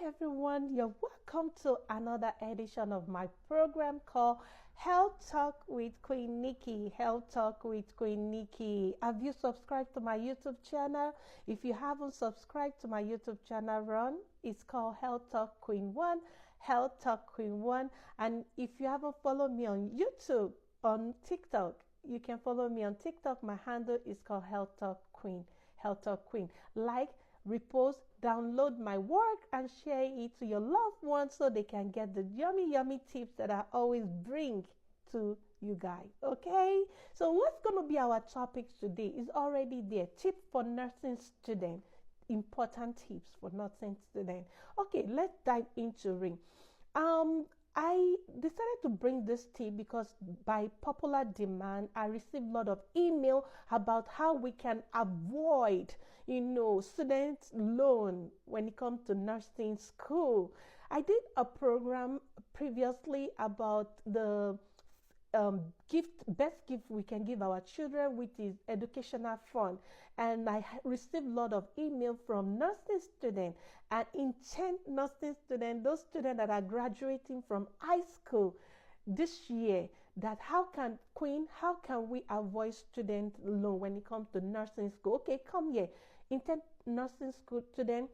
everyone, you're welcome to another edition of my program called Health Talk with Queen Nikki. Health Talk with Queen Nikki. Have you subscribed to my YouTube channel? If you haven't subscribed to my YouTube channel, run. It's called Health Talk Queen 1, Health Talk Queen 1. And if you haven't followed me on YouTube, on TikTok, you can follow me on TikTok. My handle is called Health Talk Queen. Health Talk Queen. Like, repost, download my work and share it to your loved ones so they can get the yummy tips that I always bring to you guys. Okay, so what's going to be our topic today is already there. Tip for nursing students. Important tips for nursing students. Okay, let's dive into it. I decided to bring this tip because by popular demand, I received a lot of email about how we can avoid, student loan when it comes to nursing school. I did a program previously about the best gift we can give our children, which is educational fund. And I received a lot of email from nursing students and intent nursing students, those students that are graduating from high school this year, that how can we avoid student loan when it comes to nursing school? Okay, come here. Intent nursing school student,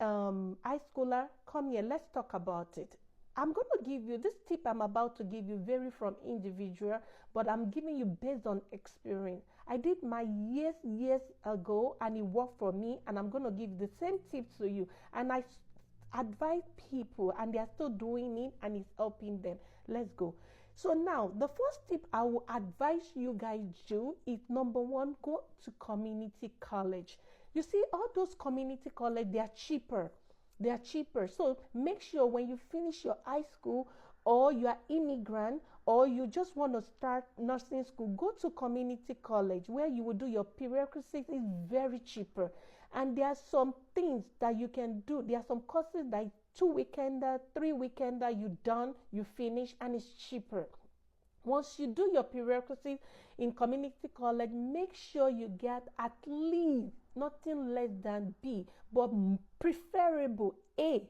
high schooler, come here. Let's talk about it. I'm going to give you this tip I'm about to give you vary from individual, but I'm giving you based on experience. I did my years ago and it worked for me, and I'm going to give the same tips to you. And I advise people and they are still doing it and it's helping them. Let's go. So now the first tip I will advise you guys do is number one, go to community college. You see, all those community college, they are cheaper. They are cheaper. So make sure when you finish your high school, or you are immigrant, or you just want to start nursing school, go to community college where you will do your prerequisites. It's very cheaper. And there are some things that you can do. There are some courses like 2 weekender, 3 weekender, you done, you finish, and it's cheaper. Once you do your prerequisites in community college, make sure you get at least nothing less than B, but preferable A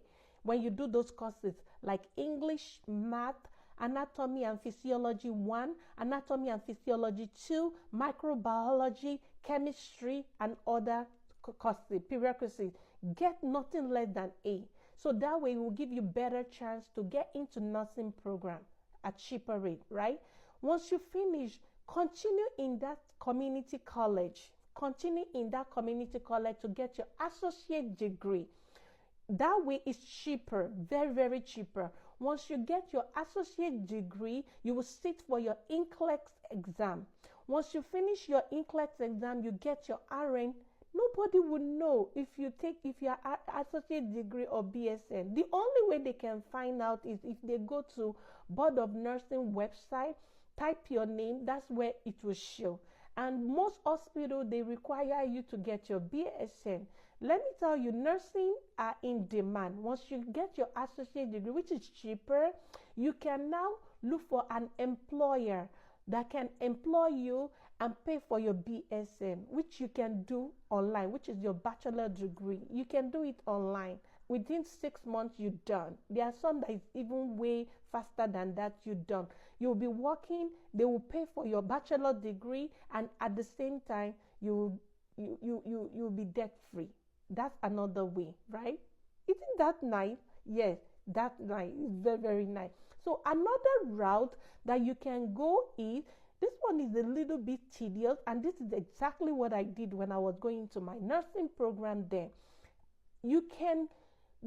when you do those courses like English, math, anatomy and physiology 1, anatomy and physiology 2, microbiology, chemistry, and other courses, prerequisites. Get nothing less than A. So that way it will give you better chance to get into nursing program at cheaper rate, right? Once you finish, continue in that community college. Continue in that community college to get your associate degree. That way it's cheaper, very cheaper. Once you get your associate degree, you will sit for your NCLEX exam. Once you finish your NCLEX exam, you get your RN. Nobody would know if you are associate degree or BSN. The only way they can find out is if they go to Board of Nursing website, type your name, that's where it will show. And most hospitals, they require you to get your BSN. Let me tell you, nursing are in demand. Once you get your associate degree, which is cheaper, you can now look for an employer that can employ you and pay for your BSN, which you can do online, which is your bachelor degree. You can do it online. Within 6 months, you're done. There are some that is even way faster than that, you're done. You'll be working, they will pay for your bachelor degree, and at the same time, you'll be debt free. That's another way, right? Isn't that nice? Yes, that's nice. It's very nice. So another route that you can go is, this one is a little bit tedious, and this is exactly what I did when I was going to my nursing program there. You can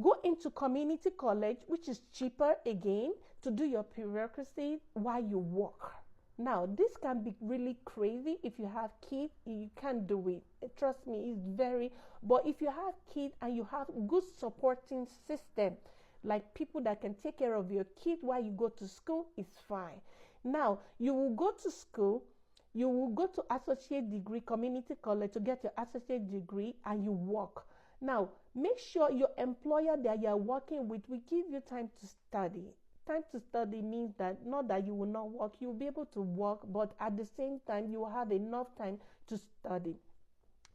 go into community college, which is cheaper again, to do your prerequisites while you work. Now, this can be really crazy. If you have kids, you can't do it. Trust me, it's but if you have kids and you have good supporting system, like people that can take care of your kid while you go to school, it's fine. Now, you will go to school, you will go to associate degree, community college to get your associate degree, and you work. Now, make sure your employer that you're working with will give you time to study. Time to study means that not that you will not work, you'll be able to work, but at the same time, you will have enough time to study.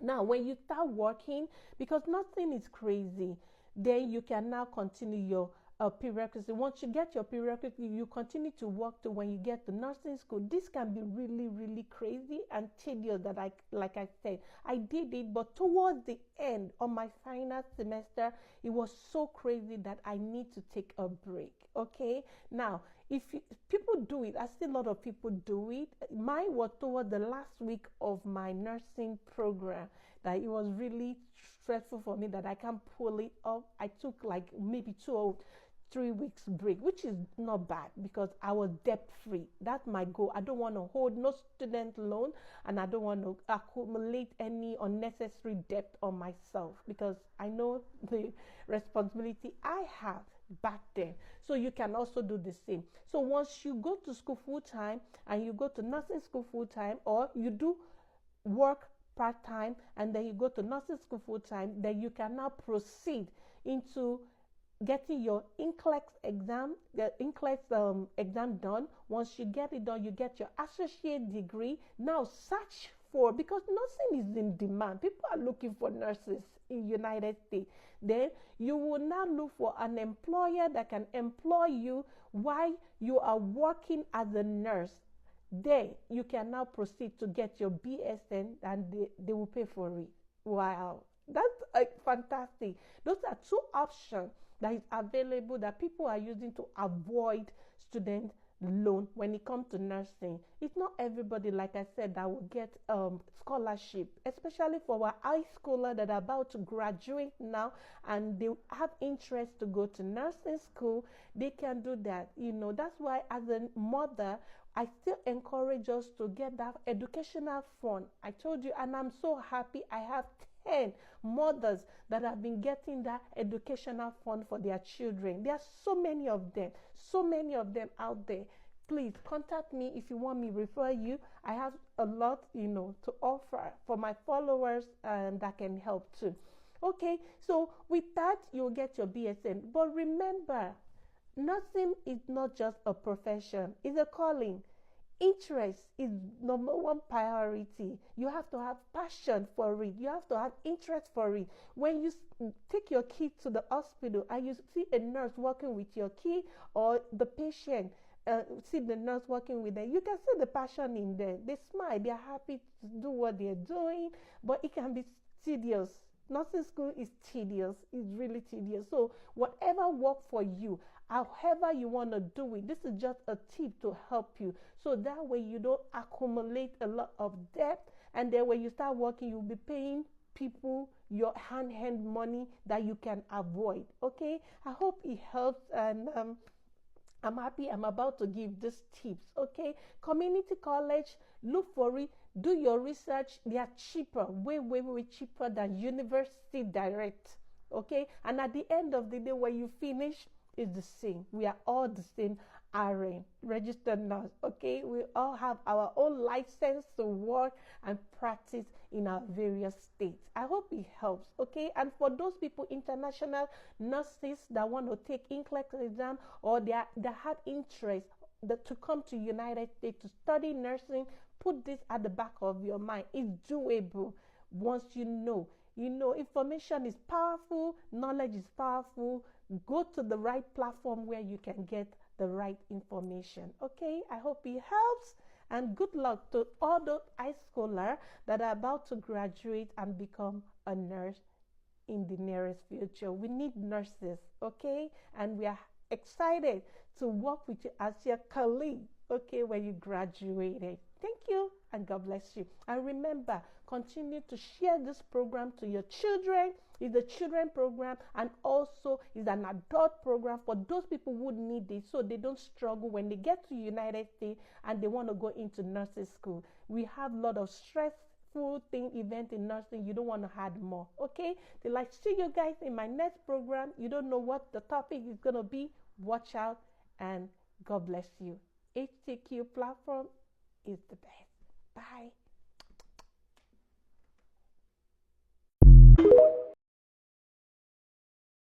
Now, when you start working, because nothing is crazy, then you can now continue your prerequisite. Once you get your prerequisite, you continue to work to when you get to nursing school. This can be really, really crazy and tedious. That like I said, I did it, but towards the end on my final semester, it was so crazy that I need to take a break. Okay, now if people do it, I see a lot of people do it. Mine was toward the last week of my nursing program that it was really stressful for me that I can't pull it off. I took like maybe 2 or 3 weeks break, which is not bad because I was debt free. That's my goal. I don't want to hold no student loan, and I don't want to accumulate any unnecessary debt on myself because I know the responsibility I have back then. So you can also do the same. So once you go to school full time and you go to nursing school full time, or you do work part time and then you go to nursing school full time, then you can now proceed into getting your NCLEX exam, the NCLEX exam done. Once you get it done, you get your associate degree. Now search for, because nursing is in demand. People are looking for nurses in United States. Then you will now look for an employer that can employ you while you are working as a nurse. Then you can now proceed to get your BSN and they will pay for it. Wow, that's fantastic. Those are two options that is available that people are using to avoid student loan when it comes to nursing. It's not everybody, like I said, that will get scholarship, especially for our high schooler that are about to graduate now and they have interest to go to nursing school. They can do that. That's why as a mother, I still encourage us to get that educational fund. I told you, and I'm so happy I have 10 mothers that have been getting that educational fund for their children. There are so many of them out there. Please contact me if you want me to refer you. I have a lot, to offer for my followers, and that can help too. Okay, so with that, you'll get your BSN. But remember, nursing is not just a profession, it's a calling. Interest is number one priority. You have to have passion for it. You have to have interest for it. When you take your kid to the hospital and you see a nurse working with your kid or the patient, see the nurse working with them, you can see the passion in them. They smile. They are happy to do what they're doing, but it can be tedious. Nursing school is tedious. It's really tedious. So whatever works for you, however you want to do it, this is just a tip to help you. So that way you don't accumulate a lot of debt, and then when you start working, you'll be paying people your hand money that you can avoid. Okay, I hope it helps, and I'm happy I'm about to give these tips. Okay, community college, look for it, do your research. They are cheaper, way cheaper than university direct. Okay, and at the end of the day, when you finish, it's the same. We are all the same RN, registered nurse. Okay, we all have our own license to work and practice in our various states. I hope it helps. Okay, and for those people, international nurses that want to take NCLEX exam, or they have interest to come to United States to study nursing, put this at the back of your mind. It's doable once you know. Information is powerful, knowledge is powerful. Go to the right platform where you can get the right information. Okay, I hope it helps, and good luck to all those high schoolers that are about to graduate and become a nurse in the nearest future. We need nurses, okay, and we are excited to work with you as your colleague, okay, when you graduated. Thank you, and God bless you. And remember, continue to share this program to your children. It's a children program, and also is an adult program for those people who need it, so they don't struggle when they get to United States and they want to go into nursing school. We have a lot of stressful event in nursing. You don't want to add more. Okay, till I see you guys in my next program. You don't know what the topic is going to be. Watch out, and God bless you. HTQ platform is the best. Bye.